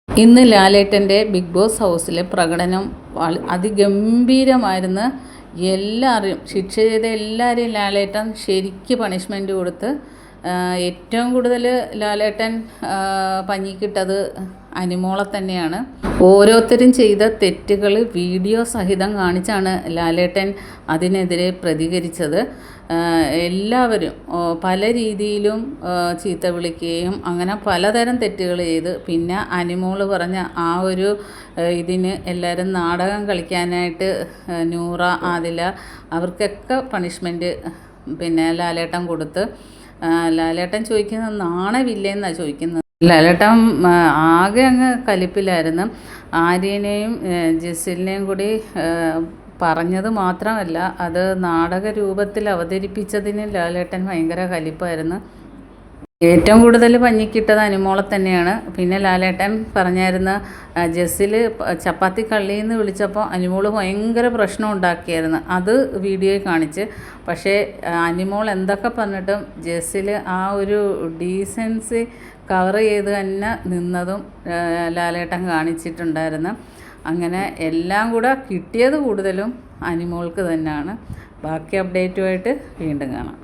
ഇന്ന് ലാലേട്ടൻ്റെ big boss ഹൗസിലെ പ്രകടനം അതിഗംഭീരമായിരുന്നു. എല്ലാവരും ശിക്ഷ ചെയ്ത എല്ലാവരെയും ലാലേട്ടൻ ശരിക്ക് പണിഷ്മെൻറ്റ് കൊടുത്ത് ഏറ്റവും കൂടുതൽ ലാലേട്ടൻ പഞ്ഞിക്കിട്ടത് അനിമോളെ തന്നെയാണ്. ഓരോരുത്തരും ചെയ്ത തെറ്റുകൾ വീഡിയോ സഹിതം കാണിച്ചാണ് ലാലേട്ടൻ അതിനെതിരെ പ്രതികരിച്ചത്. എല്ലാവരും പല രീതിയിലും ചീത്ത വിളിക്കുകയും അങ്ങനെ പലതരം തെറ്റുകൾ ചെയ്ത് പിന്നെ അനിമോള് പറഞ്ഞ ആ ഒരു ഇതിന് എല്ലാവരും നാടകം കളിക്കാനായിട്ട് നൂറ, ആദില അവർക്കൊക്കെ പണിഷ്മെൻറ്റ് പിന്നെ ലാലേട്ടൻ കൊടുത്ത് ലാലേട്ടൻ ചോദിക്കുന്നത് നാണമില്ലെന്നാണ് ചോദിക്കുന്നത്. ലാലേട്ടൻ ആകെ അങ്ങ് കലിപ്പിലായിരുന്നു. ആര്യനെയും ജെസ്സിലിനെയും കൂടി പറഞ്ഞത് മാത്രമല്ല, അത് നാടക രൂപത്തിൽ അവതരിപ്പിച്ചതിന് ലാലേട്ടൻ ഭയങ്കര കലിപ്പായിരുന്നു. ഏറ്റവും കൂടുതൽ പഞ്ഞിക്കിട്ടത് അനിമോളെ തന്നെയാണ്. പിന്നെ ലാലേട്ടൻ പറഞ്ഞായിരുന്നു, ജെസ്സിൽ ചപ്പാത്തി കള്ളിയെന്ന് വിളിച്ചപ്പോൾ അനിമോൾ ഭയങ്കര പ്രശ്നം ഉണ്ടാക്കിയായിരുന്നു. അത് വീഡിയോയിൽ കാണിച്ച്. പക്ഷേ അനിമോൾ എന്തൊക്കെ പറഞ്ഞിട്ടും ജെസ്സിൽ ആ ഒരു ഡീസൻസി കവർ ചെയ്ത് തന്നെ നിന്നതും ലാലേട്ടൻ കാണിച്ചിട്ടുണ്ടായിരുന്നു. അങ്ങനെ എല്ലാം കൂടെ കിട്ടിയത് കൂടുതലും അനിമോൾക്ക് തന്നെയാണ്. ബാക്കി അപ്ഡേറ്റുമായിട്ട് വീണ്ടും കാണാം.